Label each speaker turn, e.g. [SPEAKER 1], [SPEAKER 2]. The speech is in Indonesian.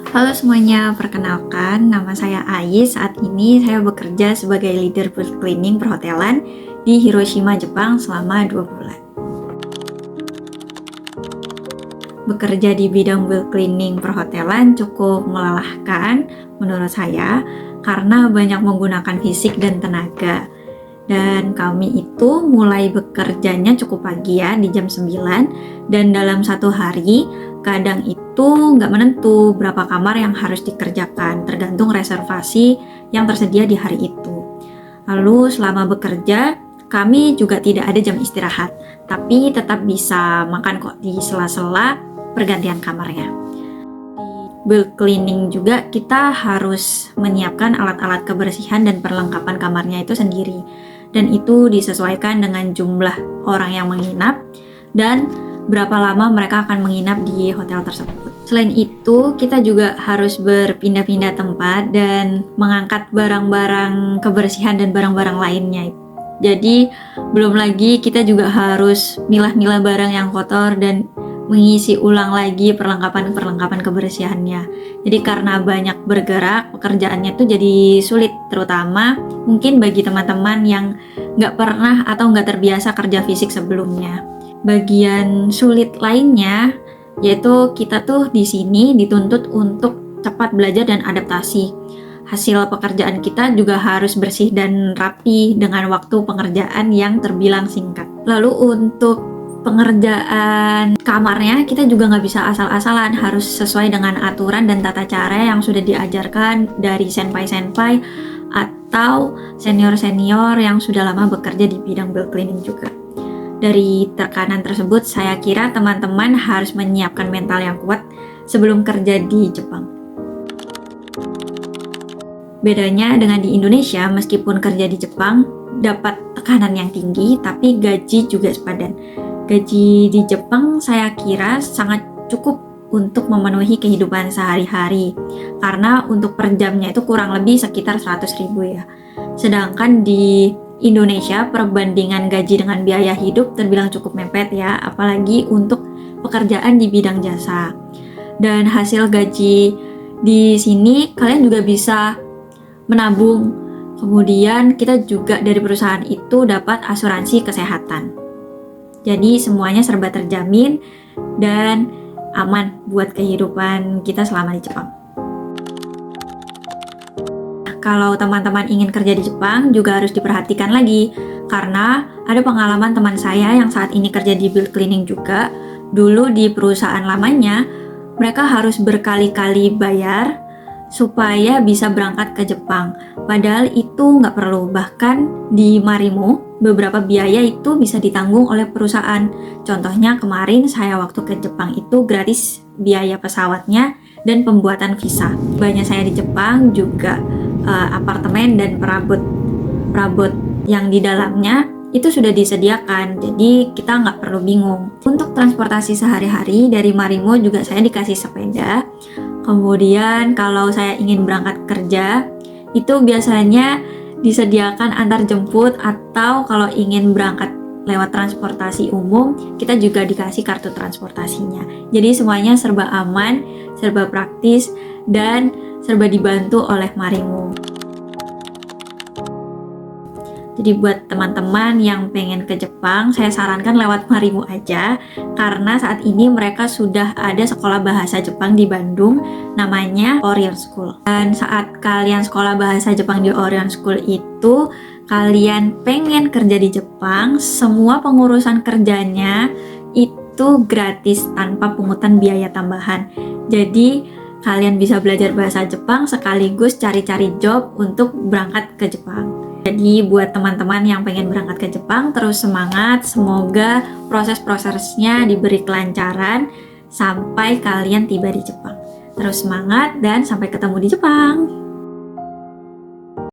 [SPEAKER 1] Halo semuanya, perkenalkan nama saya Ais. Saat ini saya bekerja sebagai leader booth cleaning perhotelan di Hiroshima, Jepang selama 2 bulan. Bekerja di bidang booth cleaning perhotelan cukup melelahkan menurut saya karena banyak menggunakan fisik dan tenaga. Dan kami itu mulai bekerjanya cukup pagi ya, di jam 9, dan dalam satu hari kadang itu nggak menentu berapa kamar yang harus dikerjakan, tergantung reservasi yang tersedia di hari itu. Lalu selama bekerja, kami juga tidak ada jam istirahat, tapi tetap bisa makan kok di sela-sela pergantian kamarnya. Bulk cleaning juga kita harus menyiapkan alat-alat kebersihan dan perlengkapan kamarnya itu sendiri. Dan itu disesuaikan dengan jumlah orang yang menginap dan berapa lama mereka akan menginap di hotel tersebut. Selain itu, kita juga harus berpindah-pindah tempat dan mengangkat barang-barang kebersihan dan barang-barang lainnya. Jadi, belum lagi kita juga harus milah-milah barang yang kotor dan mengisi ulang lagi perlengkapan-perlengkapan kebersihannya. Jadi karena banyak bergerak, pekerjaannya tuh jadi sulit, terutama mungkin bagi teman-teman yang nggak pernah atau nggak terbiasa kerja fisik sebelumnya. Bagian sulit lainnya yaitu kita tuh di sini dituntut untuk cepat belajar dan adaptasi. Hasil pekerjaan kita juga harus bersih dan rapi dengan waktu pengerjaan yang terbilang singkat. Lalu untuk pengerjaan kamarnya kita juga nggak bisa asal-asalan, harus sesuai dengan aturan dan tata cara yang sudah diajarkan dari senpai-senpai atau senior-senior yang sudah lama bekerja di bidang bulk cleaning juga. Dari tekanan tersebut, saya kira teman-teman harus menyiapkan mental yang kuat sebelum kerja di Jepang. Bedanya dengan di Indonesia, meskipun kerja di Jepang dapat tekanan yang tinggi, tapi gaji juga sepadan. Gaji di Jepang saya kira sangat cukup untuk memenuhi kehidupan sehari-hari, karena untuk per jamnya itu kurang lebih sekitar 100.000 ya. Sedangkan di Indonesia perbandingan gaji dengan biaya hidup terbilang cukup mepet ya, apalagi untuk pekerjaan di bidang jasa. Dan hasil gaji di sini kalian juga bisa menabung. Kemudian kita juga dari perusahaan itu dapat asuransi kesehatan. Jadi semuanya serba terjamin dan aman buat kehidupan kita selama di Jepang. Kalau teman-teman ingin kerja di Jepang juga harus diperhatikan lagi, karena ada pengalaman teman saya yang saat ini kerja di bulk cleaning juga. Dulu di perusahaan lamanya mereka harus berkali-kali bayar supaya bisa berangkat ke Jepang. Padahal itu nggak perlu, bahkan di Marimo beberapa biaya itu bisa ditanggung oleh perusahaan. Contohnya kemarin saya waktu ke Jepang itu gratis biaya pesawatnya dan pembuatan visa. Banyak saya di Jepang juga apartemen dan perabot yang di dalamnya itu sudah disediakan, jadi kita nggak perlu bingung. Untuk transportasi sehari-hari dari Marimo juga saya dikasih sepeda. Kemudian kalau saya ingin berangkat kerja, itu biasanya disediakan antar jemput, atau kalau ingin berangkat lewat transportasi umum, kita juga dikasih kartu transportasinya. Jadi semuanya serba aman, serba praktis, dan serba dibantu oleh Marimo. Jadi buat teman-teman yang pengen ke Jepang, saya sarankan lewat Marimo aja, karena saat ini mereka sudah ada sekolah bahasa Jepang di Bandung, namanya Orion School. Dan saat kalian sekolah bahasa Jepang di Orion School itu, kalian pengen kerja di Jepang, semua pengurusan kerjanya itu gratis tanpa pungutan biaya tambahan. Jadi kalian bisa belajar bahasa Jepang sekaligus cari-cari job untuk berangkat ke Jepang. Jadi buat teman-teman yang pengen berangkat ke Jepang, terus semangat, semoga proses-prosesnya diberi kelancaran sampai kalian tiba di Jepang. Terus semangat dan sampai ketemu di Jepang.